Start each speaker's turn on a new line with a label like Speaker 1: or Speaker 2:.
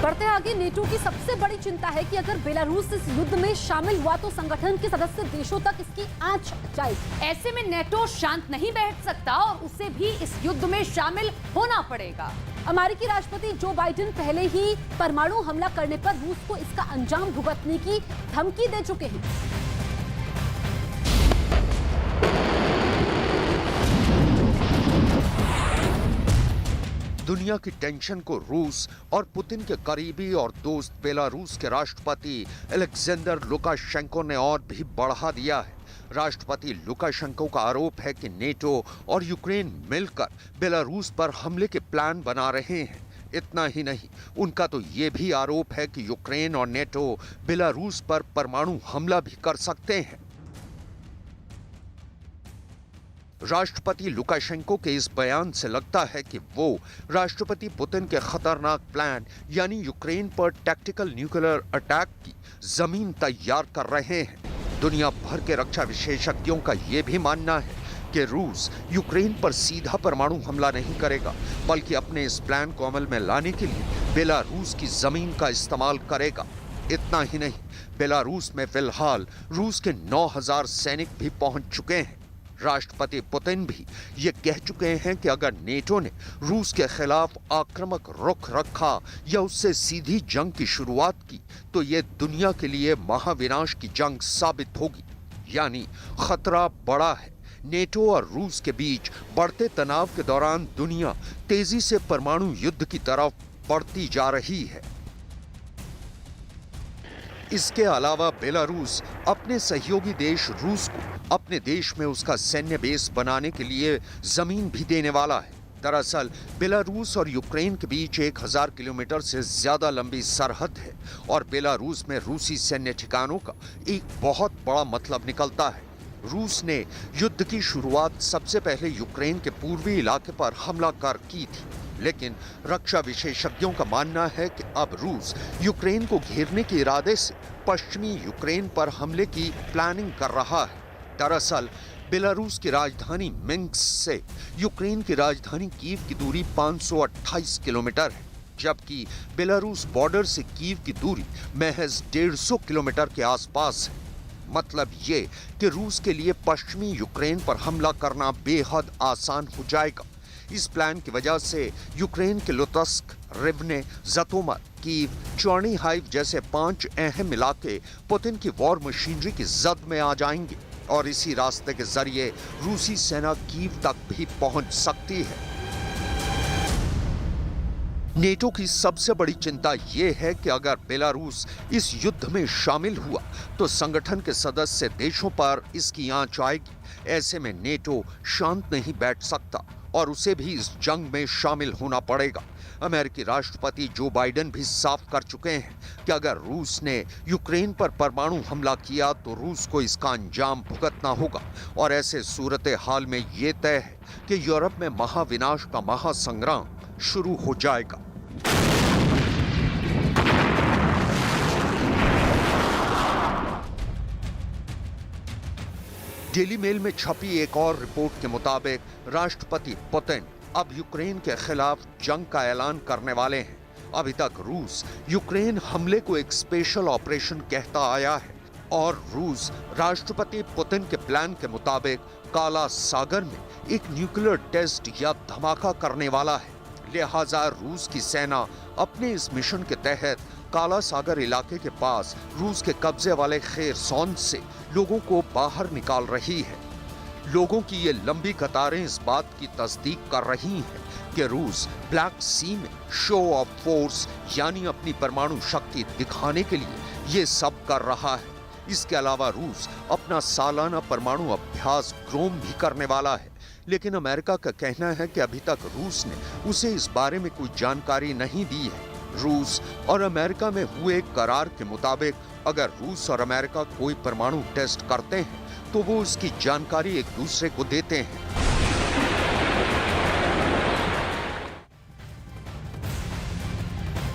Speaker 1: बढ़ते आगे, नेटो की सबसे बड़ी चिंता है कि अगर बेलारूस इस युद्ध में शामिल हुआ तो संगठन के सदस्य देशों तक इसकी आंच जाएगी।
Speaker 2: ऐसे में नेटो शांत नहीं बैठ सकता और उसे भी इस युद्ध में शामिल होना पड़ेगा।
Speaker 1: अमेरिकी राष्ट्रपति जो बाइडेन पहले ही परमाणु हमला करने पर रूस को इसका अंजाम भुगतने की धमकी दे चुके हैं।
Speaker 3: दुनिया की टेंशन को रूस और पुतिन के करीबी और दोस्त बेलारूस के राष्ट्रपति अलेक्जेंडर लुकाशेंको ने और भी बढ़ा दिया है। राष्ट्रपति लुकाशेंको का आरोप है कि नेटो और यूक्रेन मिलकर बेलारूस पर हमले के प्लान बना रहे हैं। इतना ही नहीं, उनका तो ये भी आरोप है कि यूक्रेन और नेटो बेलारूस पर परमाणु हमला भी कर सकते हैं। राष्ट्रपति लुकाशेंको के इस बयान से लगता है कि वो राष्ट्रपति पुतिन के खतरनाक प्लान यानी यूक्रेन पर टैक्टिकल न्यूक्लियर अटैक की जमीन तैयार कर रहे हैं। दुनिया भर के रक्षा विशेषज्ञों का यह भी मानना है कि रूस यूक्रेन पर सीधा परमाणु हमला नहीं करेगा, बल्कि अपने इस प्लान को अमल में लाने के लिए बेलारूस की जमीन का इस्तेमाल करेगा। इतना ही नहीं, बेलारूस में फिलहाल रूस के 9,000 सैनिक भी पहुंच चुके हैं। राष्ट्रपति पुतिन भी ये कह चुके हैं कि अगर नेटो ने रूस के खिलाफ आक्रामक रुख रखा या उससे सीधी जंग की शुरुआत की तो ये दुनिया के लिए महाविनाश की जंग साबित होगी। यानी खतरा बड़ा है। नेटो और रूस के बीच बढ़ते तनाव के दौरान दुनिया तेजी से परमाणु युद्ध की तरफ बढ़ती जा रही है। इसके अलावा बेलारूस अपने सहयोगी देश रूस को अपने देश में उसका सैन्य बेस बनाने के लिए जमीन भी देने वाला है। दरअसल बेलारूस और यूक्रेन के बीच 1000 किलोमीटर से ज्यादा लंबी सरहद है और बेलारूस में रूसी सैन्य ठिकानों का एक बहुत बड़ा मतलब निकलता है। रूस ने युद्ध की शुरुआत सबसे पहले यूक्रेन के पूर्वी इलाके पर हमला कर की थी, लेकिन रक्षा विशेषज्ञों का मानना है कि अब रूस यूक्रेन को घेरने के इरादे से पश्चिमी यूक्रेन पर हमले की प्लानिंग कर रहा है। दरअसल बेलारूस की राजधानी मिन्स्क से यूक्रेन की राजधानी कीव की दूरी 528 किलोमीटर है, जबकि बेलारूस बॉर्डर से कीव की दूरी महज 150 किलोमीटर के आसपास है। मतलब ये कि रूस के लिए पश्चिमी यूक्रेन पर हमला करना बेहद आसान हो जाएगा। इस प्लान की वजह से यूक्रेन के लुतस्क, रिवने, ज़तोमर, कीव, चर्निहाइव जैसे 5 अहम इलाके पुतिन की वॉर मशीनरी की जद में आ जाएंगे और इसी रास्ते के जरिए रूसी सेना कीव तक भी पहुंच सकती है। नेटो की सबसे बड़ी चिंता यह है कि अगर बेलारूस इस युद्ध में शामिल हुआ तो संगठन के सदस्य देशों पर इसकी आंच आएगी। ऐसे में नेटो शांत नहीं बैठ सकता और उसे भी इस जंग में शामिल होना पड़ेगा। अमेरिकी राष्ट्रपति जो बाइडेन भी साफ कर चुके हैं कि अगर रूस ने यूक्रेन पर परमाणु हमला किया तो रूस को इसका अंजाम भुगतना होगा और ऐसे सूरत हाल में ये तय है कि यूरोप में महाविनाश का महासंग्राम शुरू हो जाएगा। डेली मेल में छपी एक और रिपोर्ट के मुताबिक राष्ट्रपति पुतिन अब यूक्रेन के खिलाफ जंग का ऐलान करने वाले हैं। अभी तक रूस यूक्रेन हमले को एक स्पेशल ऑपरेशन कहता आया है और रूस राष्ट्रपति पुतिन के प्लान के मुताबिक काला सागर में एक न्यूक्लियर टेस्ट या धमाका करने वाला है। लिहाजा रूस की सेना अपने इस मिशन के तहत काला सागर इलाके के पास रूस के कब्जे वाले खेरसौन से लोगों को बाहर निकाल रही है। लोगों की ये लंबी कतारें इस बात की तस्दीक कर रही हैं कि रूस ब्लैक सी में शो ऑफ फोर्स यानी अपनी परमाणु शक्ति दिखाने के लिए ये सब कर रहा है। इसके अलावा रूस अपना सालाना परमाणु अभ्यास ग्रोम भी करने वाला है, लेकिन अमेरिका का कहना है कि अभी तक रूस ने उसे इस बारे में कोई जानकारी नहीं दी है। रूस और अमेरिका में हुए करार के मुताबिक अगर रूस और अमेरिका कोई परमाणु टेस्ट करते हैं तो वो उसकी जानकारी एक दूसरे को देते हैं।